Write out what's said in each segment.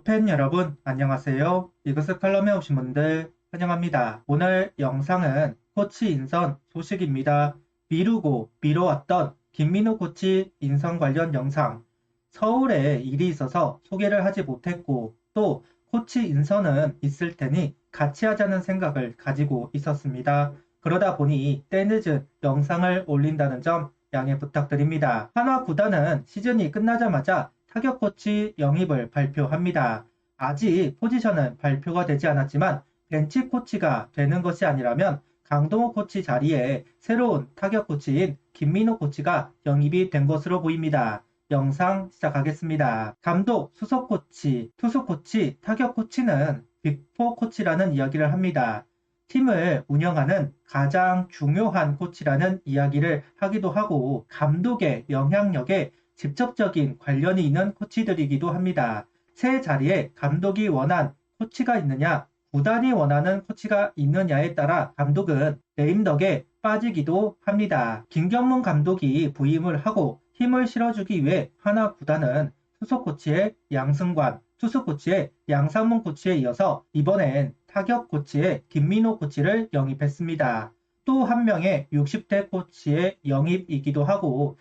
야구팬 여러분 안녕하세요. 이것을 칼럼에 오신 분들 환영합니다. 오늘 영상은 코치 인선 소식입니다. 미루고 미뤄왔던 김민호 코치 인선 관련 영상. 서울에 일이 있어서 소개를 하지 못했고 또 코치 인선은 있을 테니 같이 하자는 생각을 가지고 있었습니다. 그러다 보니 때늦은 영상을 올린다는 점 양해 부탁드립니다. 한화 구단은 시즌이 끝나자마자 타격 코치 영입을 발표합니다. 아직 포지션은 발표가 되지 않았지만 벤치 코치가 되는 것이 아니라면 강동호 코치 자리에 새로운 타격 코치인 김민호 코치가 영입이 된 것으로 보입니다. 영상 시작하겠습니다. 감독, 수석 코치, 투수 코치, 타격 코치는 빅4 코치라는 이야기를 합니다. 팀을 운영하는 가장 중요한 코치라는 이야기를 하기도 하고 감독의 영향력에 직접적인 관련이 있는 코치들이기도 합니다. 새 자리에 감독이 원한 코치가 있느냐, 구단이 원하는 코치가 있느냐에 따라 감독은 레임덕에 빠지기도 합니다. 김경문 감독이 부임을 하고 힘을 실어주기 위해 하나 구단은 수석 코치의 양승관, 투수 코치의 양상문 코치에 이어서 이번엔 타격 코치의 김민호 코치를 영입했습니다. 또 한 명의 60대 코치의 영입이기도 하고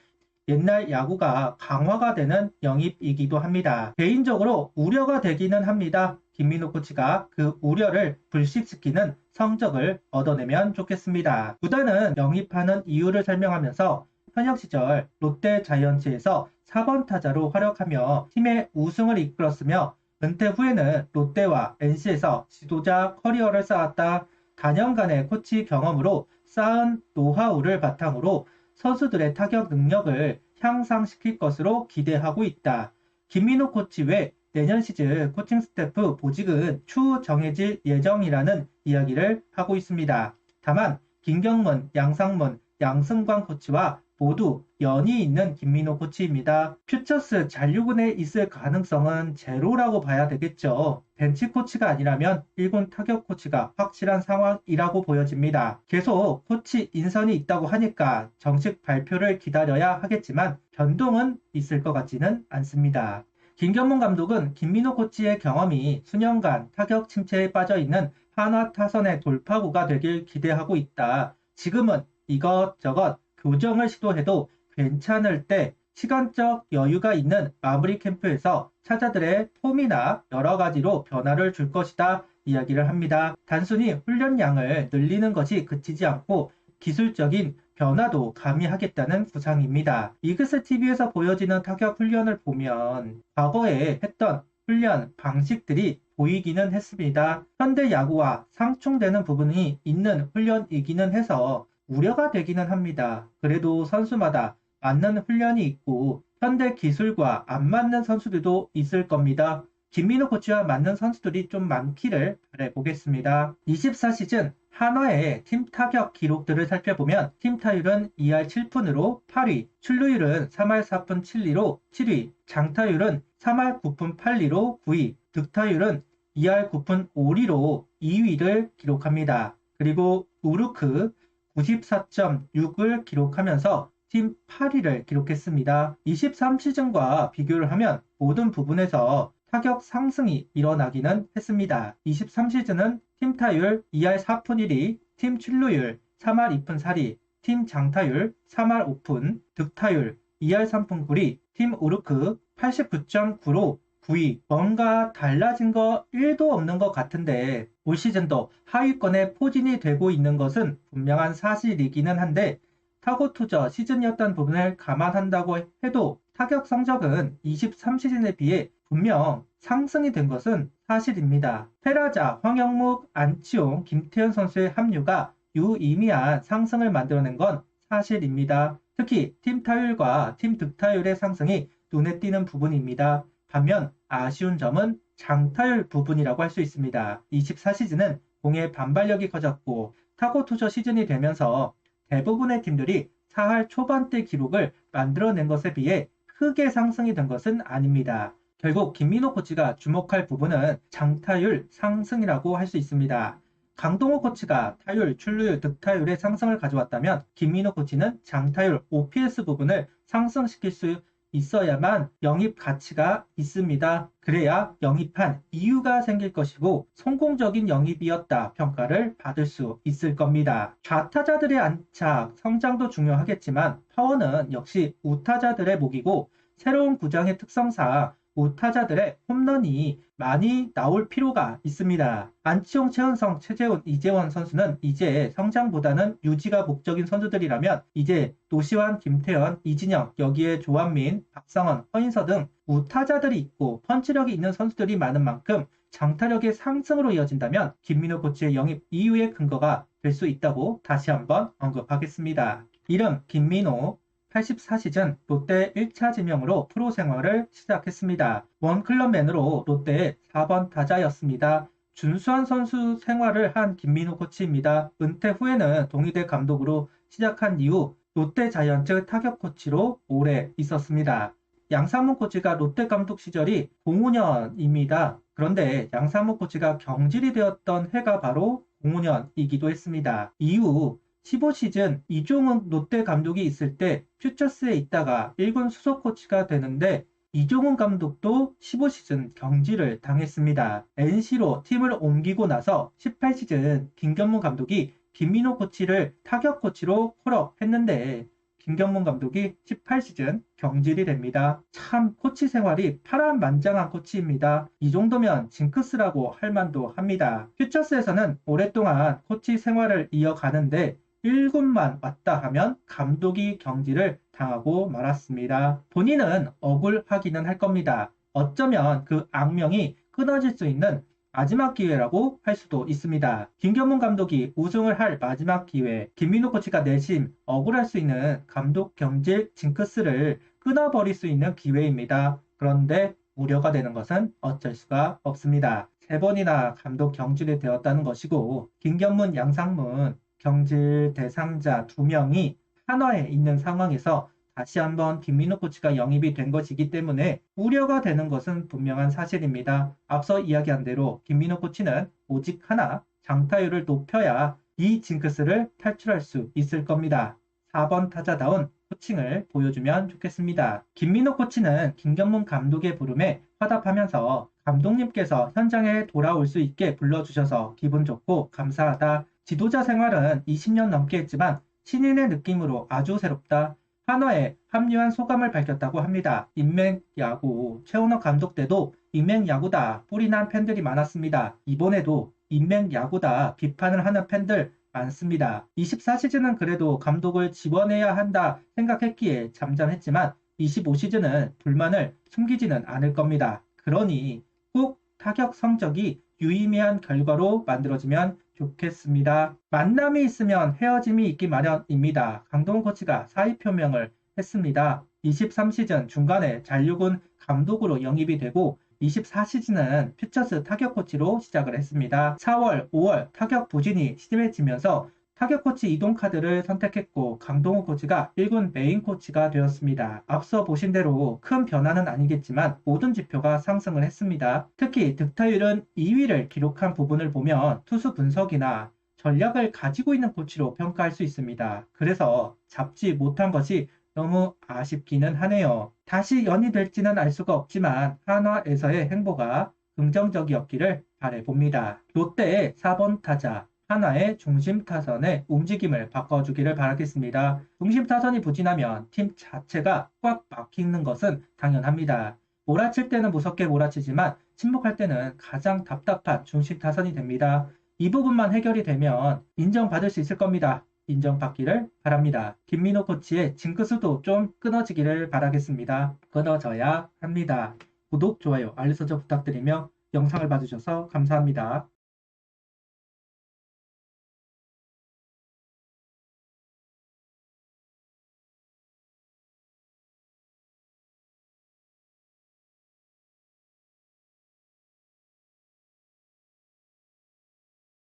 옛날 야구가 강화가 되는 영입이기도 합니다. 개인적으로 우려가 되기는 합니다. 김민호 코치가 그 우려를 불식시키는 성적을 얻어내면 좋겠습니다. 구단은 영입하는 이유를 설명하면서 현역 시절 롯데 자이언츠에서 4번 타자로 활약하며 팀의 우승을 이끌었으며 은퇴 후에는 롯데와 NC에서 지도자 커리어를 쌓았다. 다년간의 코치 경험으로 쌓은 노하우를 바탕으로 선수들의 타격 능력을 향상시킬 것으로 기대하고 있다. 김민호 코치 외 내년 시즌 코칭 스태프 보직은 추후 정해질 예정이라는 이야기를 하고 있습니다. 다만 김경문, 양상문, 양승관 코치와 모두 연이 있는 김민호 코치입니다. 퓨처스 잔류군에 있을 가능성은 제로라고 봐야 되겠죠. 벤치 코치가 아니라면 1군 타격 코치가 확실한 상황이라고 보여집니다. 계속 코치 인선이 있다고 하니까 정식 발표를 기다려야 하겠지만 변동은 있을 것 같지는 않습니다. 김경문 감독은 김민호 코치의 경험이 수년간 타격 침체에 빠져있는 한화 타선의 돌파구가 되길 기대하고 있다. 지금은 이것저것 교정을 시도해도 괜찮을 때 시간적 여유가 있는 마무리 캠프에서 타자들의 폼이나 여러 가지로 변화를 줄 것이다 이야기를 합니다. 단순히 훈련량을 늘리는 것이 그치지 않고 기술적인 변화도 가미하겠다는 구상입니다. 이그스 TV에서 보여지는 타격 훈련을 보면 과거에 했던 훈련 방식들이 보이기는 했습니다. 현대 야구와 상충되는 부분이 있는 훈련이기는 해서 우려가 되기는 합니다. 그래도 선수마다 맞는 훈련이 있고 현대 기술과 안 맞는 선수들도 있을 겁니다. 김민호 코치와 맞는 선수들이 좀 많기를 바라보겠습니다. 24시즌 한화의 팀 타격 기록들을 살펴보면 팀 타율은 2할 7푼으로 8위, 출루율은 3할 4푼 7리로 7위, 장타율은 3할 9푼 8리로 9위, 득타율은 2할 9푼 5리로 2위를 기록합니다. 그리고 우루크 94.6을 기록하면서 팀 8위를 기록했습니다. 23시즌과 비교를 하면 모든 부분에서 타격 상승이 일어나기는 했습니다. 23시즌은 팀 타율 2할 4푼 1리, 팀 출루율 3할 2푼 4리, 팀 장타율 3할 5푼, 득타율 2할 3푼 9리, 팀 우르크 89.9로 9위. 뭔가 달라진 거 1도 없는 것 같은데 올 시즌도 하위권에 포진이 되고 있는 것은 분명한 사실이기는 한데 타고 투저 시즌이었던 부분을 감안한다고 해도 타격 성적은 23시즌에 비해 분명 상승이 된 것은 사실입니다. 페라자, 황영묵, 안치홍, 김태현 선수의 합류가 유의미한 상승을 만들어낸 건 사실입니다. 특히 팀 타율과 팀 득타율의 상승이 눈에 띄는 부분입니다. 반면 아쉬운 점은 장타율 부분이라고 할 수 있습니다. 24시즌은 공의 반발력이 커졌고 타고 투저 시즌이 되면서 대부분의 팀들이 4할 초반대 기록을 만들어낸 것에 비해 크게 상승이 된 것은 아닙니다. 결국 김민호 코치가 주목할 부분은 장타율 상승이라고 할 수 있습니다. 강동호 코치가 타율, 출루율, 득타율의 상승을 가져왔다면 김민호 코치는 장타율, OPS 부분을 상승시킬 수 있어야만 영입 가치가 있습니다. 그래야 영입한 이유가 생길 것이고 성공적인 영입이었다 평가를 받을 수 있을 겁니다. 좌타자들의 안착, 성장도 중요하겠지만 파워는 역시 우타자들의 목이고 새로운 구장의 특성상 우타자들의 홈런이 많이 나올 필요가 있습니다. 안치홍, 최은성, 최재훈, 이재원 선수는 이제 성장보다는 유지가 목적인 선수들이라면 이제 노시환, 김태현, 이진영, 여기에 조한민, 박상원, 허인서 등 우타자들이 있고 펀치력이 있는 선수들이 많은 만큼 장타력의 상승으로 이어진다면 김민호 코치의 영입 이유의 근거가 될 수 있다고 다시 한번 언급하겠습니다. 이름 김민호 84시즌 롯데 1차 지명으로 프로 생활을 시작했습니다. 원클럽맨으로 롯데의 4번 타자였습니다. 준수한 선수 생활을 한 김민호 코치입니다. 은퇴 후에는 동의대 감독으로 시작한 이후 롯데 자이언츠 타격 코치로 오래 있었습니다. 양상문 코치가 롯데 감독 시절이 05년입니다. 그런데 양상문 코치가 경질이 되었던 해가 바로 05년이기도 했습니다. 이후 15시즌 이종훈 롯데 감독이 있을 때 퓨처스에 있다가 1군 수석 코치가 되는데 이종훈 감독도 15시즌 경질을 당했습니다. NC로 팀을 옮기고 나서 18시즌 김경문 감독이 김민호 코치를 타격 코치로 콜업했는데 김경문 감독이 18시즌 경질이 됩니다. 참 코치 생활이 파란만장한 코치입니다. 이 정도면 징크스라고 할 만도 합니다. 퓨처스에서는 오랫동안 코치 생활을 이어가는데 1군만 왔다 하면 감독이 경질을 당하고 말았습니다. 본인은 억울하기는 할 겁니다. 어쩌면 그 악명이 끊어질 수 있는 마지막 기회라고 할 수도 있습니다. 김경문 감독이 우승을 할 마지막 기회, 김민호 코치가 내심 억울할 수 있는 감독 경질 징크스를 끊어버릴 수 있는 기회입니다. 그런데 우려가 되는 것은 어쩔 수가 없습니다. 3번이나 감독 경질이 되었다는 것이고 김경문, 양상문 경질 대상자 2명이 한화에 있는 상황에서 다시 한번 김민호 코치가 영입이 된 것이기 때문에 우려가 되는 것은 분명한 사실입니다. 앞서 이야기한 대로 김민호 코치는 오직 하나, 장타율을 높여야 이 징크스를 탈출할 수 있을 겁니다. 4번 타자다운 코칭을 보여주면 좋겠습니다. 김민호 코치는 김경문 감독의 부름에 화답하면서 감독님께서 현장에 돌아올 수 있게 불러주셔서 기분 좋고 감사하다. 지도자 생활은 20년 넘게 했지만 신인의 느낌으로 아주 새롭다. 한화에 합류한 소감을 밝혔다고 합니다. 인맥야구 최원호 감독 때도 인맥야구다 뿌리난 팬들이 많았습니다. 이번에도 인맥야구다 비판을 하는 팬들 많습니다. 24시즌은 그래도 감독을 지원해야 한다 생각했기에 잠잠했지만 25시즌은 불만을 숨기지는 않을 겁니다. 그러니 꼭 타격 성적이 유의미한 결과로 만들어지면 좋겠습니다. 만남이 있으면 헤어짐이 있기 마련입니다. 강동원 코치가 사의 표명을 했습니다. 23시즌 중간에 잔류군 감독으로 영입이 되고 24시즌은 퓨처스 타격 코치로 시작을 했습니다. 4월, 5월 타격 부진이 심해지면서 타격 코치 이동 카드를 선택했고 강동호 코치가 1군 메인 코치가 되었습니다. 앞서 보신 대로 큰 변화는 아니겠지만 모든 지표가 상승을 했습니다. 특히 득타율은 2위를 기록한 부분을 보면 투수 분석이나 전략을 가지고 있는 코치로 평가할 수 있습니다. 그래서 잡지 못한 것이 너무 아쉽기는 하네요. 다시 연이될지는 알 수가 없지만 한화에서의 행보가 긍정적이었기를 바라봅니다. 롯데의 4번 타자 한화의 중심 타선의 움직임을 바꿔주기를 바라겠습니다. 중심 타선이 부진하면 팀 자체가 꽉 막히는 것은 당연합니다. 몰아칠 때는 무섭게 몰아치지만 침묵할 때는 가장 답답한 중심 타선이 됩니다. 이 부분만 해결이 되면 인정받을 수 있을 겁니다. 인정받기를 바랍니다. 김민호 코치의 징크스도 좀 끊어지기를 바라겠습니다. 끊어져야 합니다. 구독, 좋아요, 알림 설정 부탁드리며 영상을 봐주셔서 감사합니다.